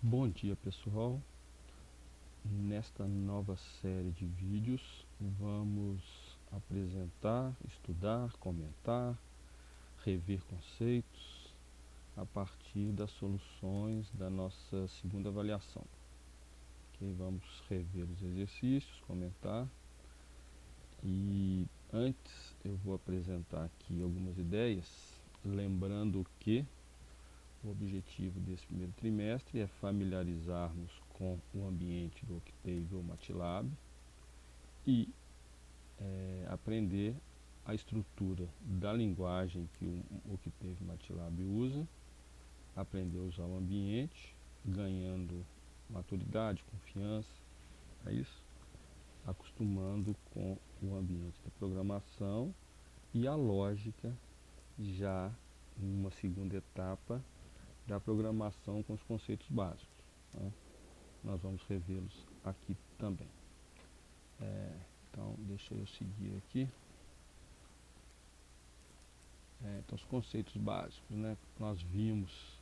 Bom dia, pessoal. Nesta nova série de vídeos vamos apresentar, estudar, comentar, rever conceitos a partir das soluções da nossa segunda avaliação. Ok? Vamos rever os exercícios, comentar e antes eu vou apresentar aqui algumas ideias, lembrando que o objetivo desse primeiro trimestre é familiarizarmos com o ambiente do Octave ou MATLAB e aprender a estrutura da linguagem que o Octave MATLAB usa, aprender a usar o ambiente, ganhando maturidade, confiança, é isso? Acostumando com o ambiente da programação e a lógica já numa segunda etapa da programação com os conceitos básicos, né? Nós vamos revê-los aqui também. Então, deixa eu seguir aqui. Então, os conceitos básicos, né? Nós vimos,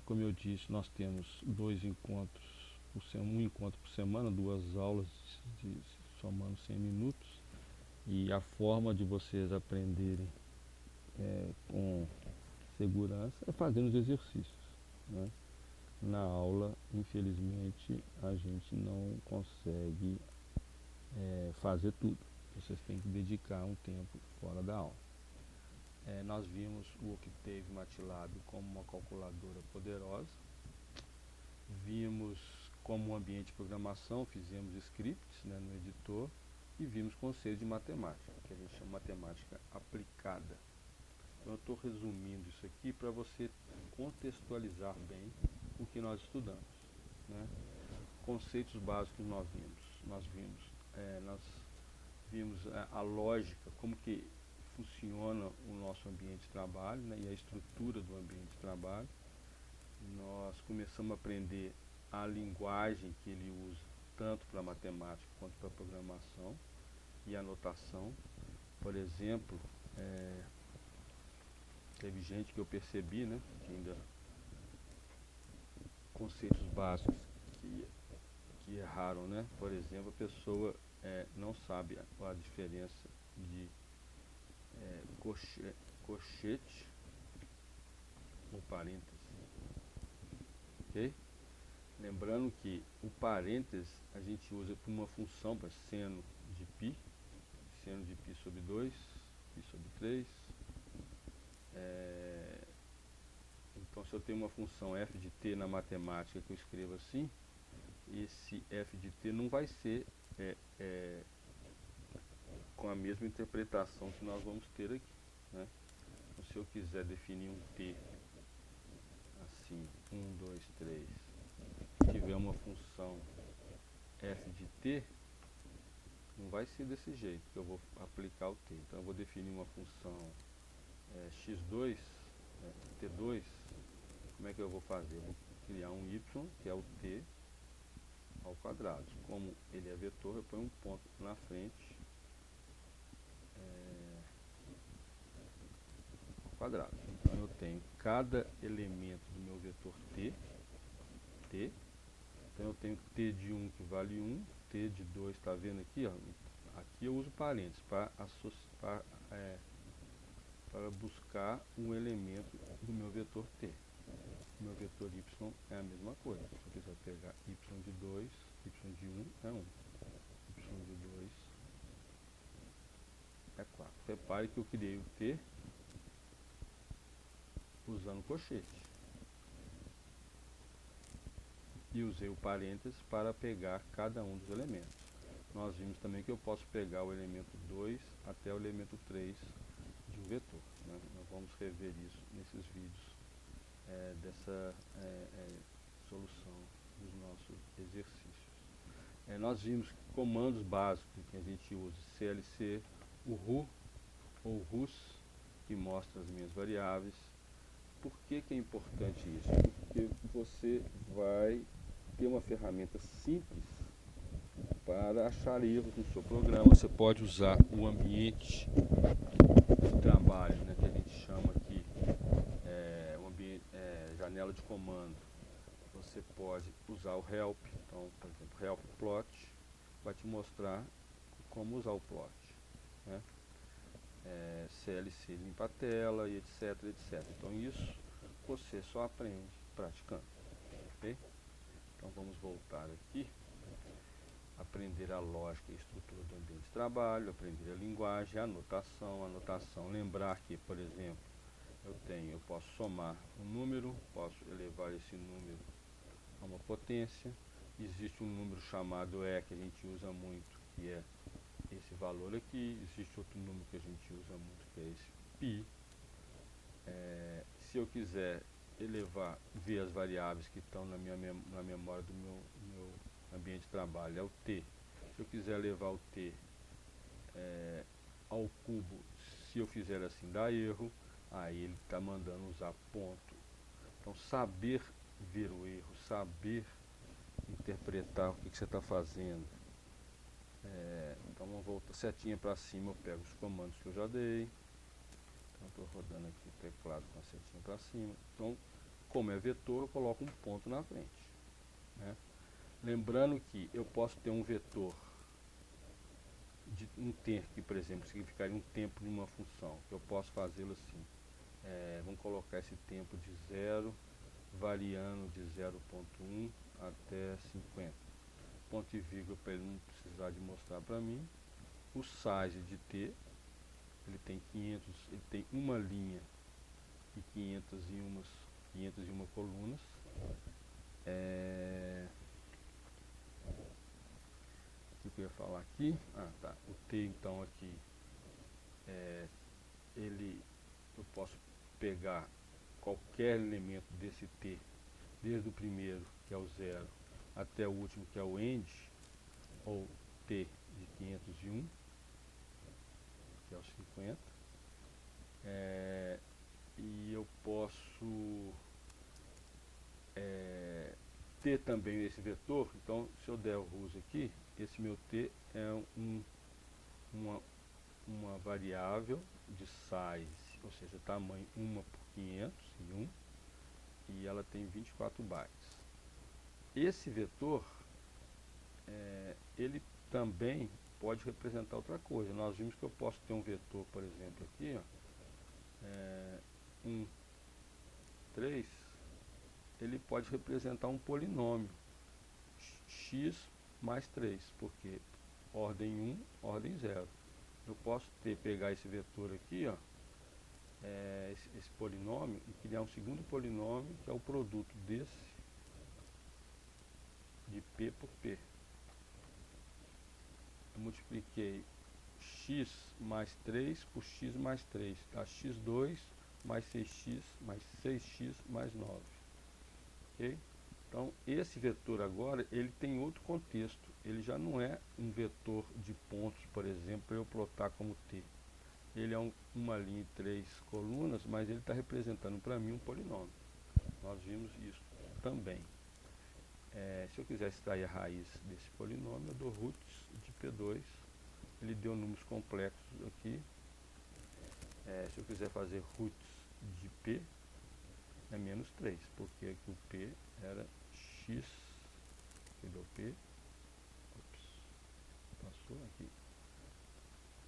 como eu disse, nós temos dois encontros, um encontro por semana, duas aulas somando 100 minutos. E a forma de vocês aprenderem com segurança é fazendo os exercícios, né? Na aula, infelizmente, a gente não consegue fazer tudo. Vocês têm que dedicar um tempo fora da aula. Nós vimos o Octave MATLAB como uma calculadora poderosa. Vimos como um ambiente de programação, fizemos scripts, né, no editor. E vimos conceitos de matemática, que a gente chama de matemática aplicada. Então eu estou resumindo isso aqui para você contextualizar bem o que nós estudamos, né? Conceitos básicos nós vimos a lógica, como que funciona o nosso ambiente de trabalho, né, e a estrutura do ambiente de trabalho. Nós começamos a aprender a linguagem que ele usa, tanto para matemática quanto para programação e anotação. Por exemplo, teve gente que eu percebi, né, que ainda conceitos básicos que erraram, né? Por exemplo, a pessoa não sabe a diferença de colchete ou parênteses, ok? Lembrando que o parênteses a gente usa para uma função, para seno de π sobre 2, π sobre 3. Então, se eu tenho uma função f de t na matemática que eu escrevo assim, esse f de t não vai ser com a mesma interpretação que nós vamos ter aqui, né? Então, se eu quiser definir um t assim, 1, 2, 3, tiver uma função f de t, não vai ser desse jeito que eu vou aplicar o t. Então eu vou definir uma função x2, t2. Como é que eu vou fazer? Eu vou criar um y, que é o t ao quadrado. Como ele é vetor, eu ponho um ponto na frente ao quadrado. Então eu tenho cada elemento do meu vetor t. Então eu tenho t de 1 que vale 1, t de 2, está vendo aqui? Ó, aqui eu uso parênteses para buscar um elemento do meu vetor t. O meu vetor y é a mesma coisa. Se eu quiser pegar y de 2, y de 1 é 1, y de 2 é 4. Repare que eu criei o t usando colchete. E usei o parênteses para pegar cada um dos elementos. Nós vimos também que eu posso pegar o elemento 2 até o elemento 3 de um vetor, né? Nós vamos rever isso nesses vídeos dessa solução dos nossos exercícios. Nós vimos comandos básicos que a gente usa: CLC, o RU ou RUS, que mostra as minhas variáveis. Por que é importante isso? Porque você vai ter uma ferramenta simples para achar erros no seu programa. Você pode usar o ambiente de trabalho, né, que a gente chama aqui janela de comando, você pode usar o help. Então, por exemplo, help plot vai te mostrar como usar o plot, né? CLC limpa a tela e etc, etc. Então isso você só aprende praticando, ok? Então vamos voltar aqui, aprender a lógica e estrutura do ambiente de trabalho, aprender a linguagem, a anotação, lembrar que, por exemplo, eu posso somar um número, posso elevar esse número a uma potência, existe um número chamado E que a gente usa muito, que é esse valor aqui, existe outro número que a gente usa muito, que é esse π. Se eu quiser ver as variáveis que estão na memória do meu ambiente de trabalho, é o t. Se eu quiser levar o t ao cubo, se eu fizer assim dá erro, aí ele está mandando usar ponto. Então saber ver o erro, saber interpretar o que você está fazendo. Então vamos voltar, setinha para cima, eu pego os comandos que eu já dei. Então estou rodando aqui o teclado com a setinha para cima. Então, como é vetor, eu coloco um ponto na frente, né? Lembrando que eu posso ter um vetor de um tempo, que por exemplo significaria um tempo de uma função, que eu posso fazê-lo assim. Vamos colocar esse tempo de 0, variando de 0.1 até 50. Ponto e vírgula para ele não precisar de mostrar para mim. O size de t, ele tem 500, ele tem uma linha e 501 colunas. O que eu ia falar aqui? Tá. O t então aqui, eu posso pegar qualquer elemento desse t, desde o primeiro, que é o 0, até o último, que é o end, ou t de 501, que é o 50. E eu posso ter também esse vetor. Então, se eu der o use aqui, esse meu t é uma variável de size, ou seja, tamanho 1 por 501, e ela tem 24 bytes. Esse vetor, ele também pode representar outra coisa. Nós vimos que eu posso ter um vetor, por exemplo, aqui, ó, 1, 3, ele pode representar um polinômio, x mais 3, porque ordem 1, ordem 0. Eu posso pegar esse vetor aqui, ó, esse polinômio, e criar um segundo polinômio, que é o produto desse, de p por p. Eu multipliquei x mais 3 por x mais 3, dá x2 mais 6x mais 6x mais 9. Ok? Então, esse vetor agora, ele tem outro contexto. Ele já não é um vetor de pontos, por exemplo, para eu plotar como t. Ele é uma linha e 3 colunas, mas ele está representando para mim um polinômio. Nós vimos isso também. Se eu quiser extrair a raiz desse polinômio, eu dou roots de P2. Ele deu números complexos aqui. Se eu quiser fazer roots de P, é menos 3, porque aqui o P era x, que deu P, passou aqui,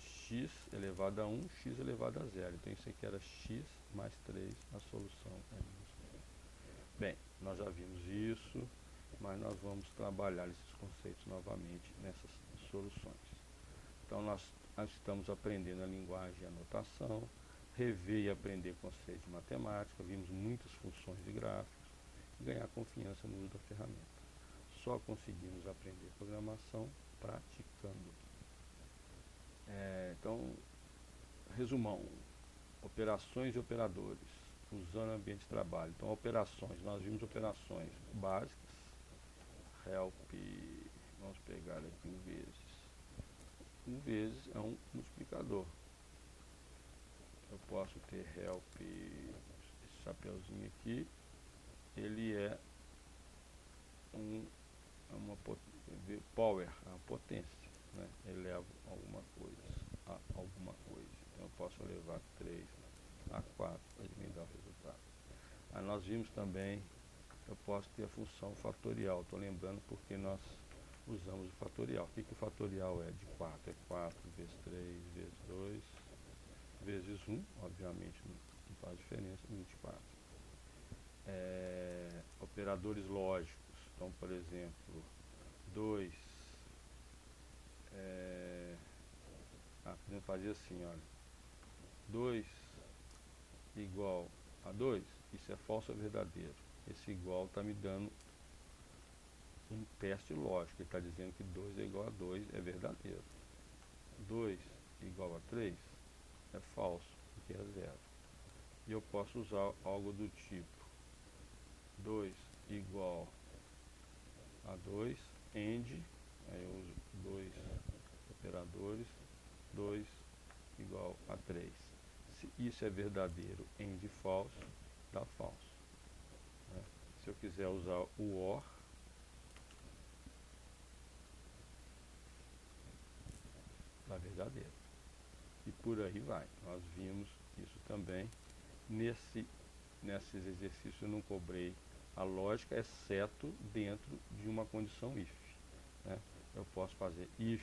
x elevado a 1, x elevado a 0. Então isso aqui era x mais 3, a solução é menos 3. Bem, nós já vimos isso, mas nós vamos trabalhar esses conceitos novamente nessas soluções. Então nós estamos aprendendo a linguagem e a notação, rever e aprender conceitos de matemática, vimos muitas funções de gráficos, e ganhar confiança no uso da ferramenta. Só conseguimos aprender programação praticando. Então, resumão, operações e operadores, usando o ambiente de trabalho. Então, operações, nós vimos operações básicas, help, vamos pegar aqui um vezes. Um vezes é um multiplicador. Eu posso ter help, esse chapeuzinho aqui, ele é power, a potência, né? Eleva alguma coisa a alguma coisa. Então eu posso levar 3 a 4, ele me dá o resultado. Aí nós vimos também eu posso ter a função fatorial. Estou lembrando porque nós usamos o fatorial. O que o fatorial é de 4? É 4 vezes 3 vezes 2 vezes 1, obviamente não faz diferença, 24. Operadores lógicos, então, por exemplo, 2, podemos fazer assim, olha, 2 igual a 2, isso é falso ou verdadeiro? Esse igual está me dando um teste lógico, ele está dizendo que 2 é igual a 2, é verdadeiro. 2 igual a 3 é falso, porque é 0. E eu posso usar algo do tipo 2 igual a 2, AND, aí eu uso 2 operadores, 2 igual a 3. Se isso é verdadeiro, AND falso, dá falso. Né? Se eu quiser usar o OR, dá verdadeiro. E por aí vai. Nós vimos isso também. Nesses exercícios eu não cobrei a lógica, exceto dentro de uma condição if. Né? Eu posso fazer if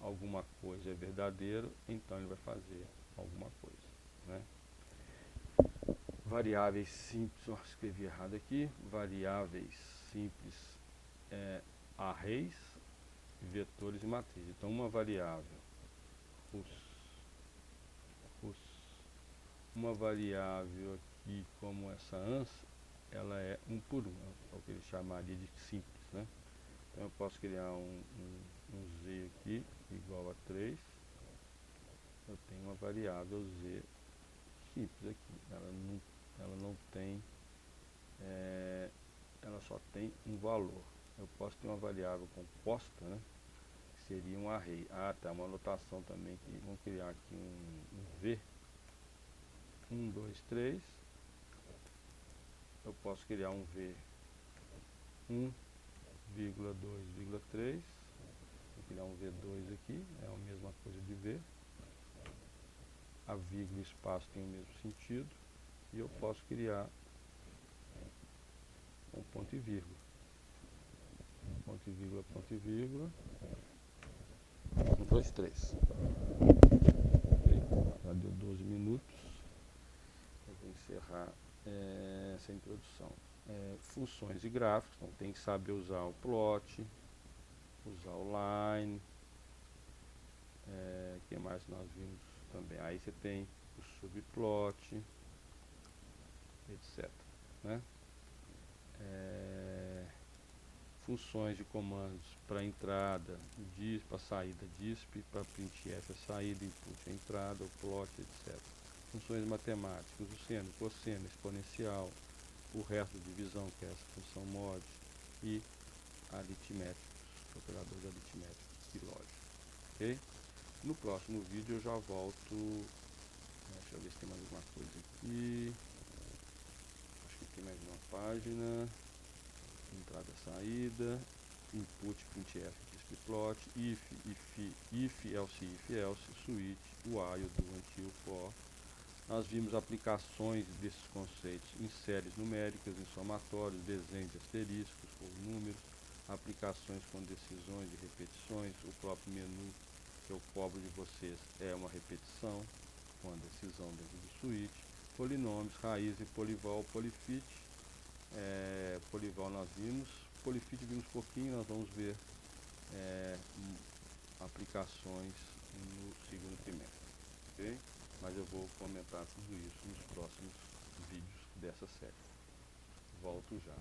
alguma coisa é verdadeiro, então ele vai fazer alguma coisa. Né? Variáveis simples, escrevi errado aqui, variáveis simples, arrays, vetores e matrizes. Então uma variável, uma variável aqui como essa ANS, ela é 1 por 1, é o que ele chamaria de simples. Né? Então eu posso criar um z aqui igual a 3, eu tenho uma variável z simples aqui, ela não tem, ela só tem um valor. Eu posso ter uma variável composta, né, que seria um array. Tá, uma anotação também, que vamos criar aqui um v, 1, 2, 3, eu posso criar um v 1,2,3, vou criar um v2 aqui, é a mesma coisa de v, a vírgula e espaço tem o mesmo sentido, e eu posso criar um ponto e vírgula, ponto e vírgula, ponto e vírgula, 1, 2, 3. Já deu 12 minutos, eu vou encerrar essa introdução. Funções e gráficos, então tem que saber usar o plot, usar o line, que mais nós vimos também. Aí você tem o subplot, etc. Né? Funções de comandos para entrada, para saída, disp, para printf a saída, input a entrada, o plot, etc. Funções matemáticas, o seno, cosseno, exponencial, o resto de divisão, que é essa função mod, e aritméticos, operadores aritméticos e lógicos. Ok? No próximo vídeo eu já volto. Deixa eu ver se tem mais alguma coisa aqui. Acho que tem mais uma página. Entrada e saída. Input, printf, dispplot, if, else, switch, while, do, until, for. Nós vimos aplicações desses conceitos em séries numéricas, em somatórios, desenhos de asteriscos ou números, aplicações com decisões de repetições, o próprio menu que eu cobro de vocês é uma repetição, com a decisão dentro do switch, polinômios, raiz e polival, polifit. Polival nós vimos, polifit vimos pouquinho, nós vamos ver aplicações no segundo trimestre, ok? Mas eu vou comentar tudo isso nos próximos vídeos dessa série. Volto já.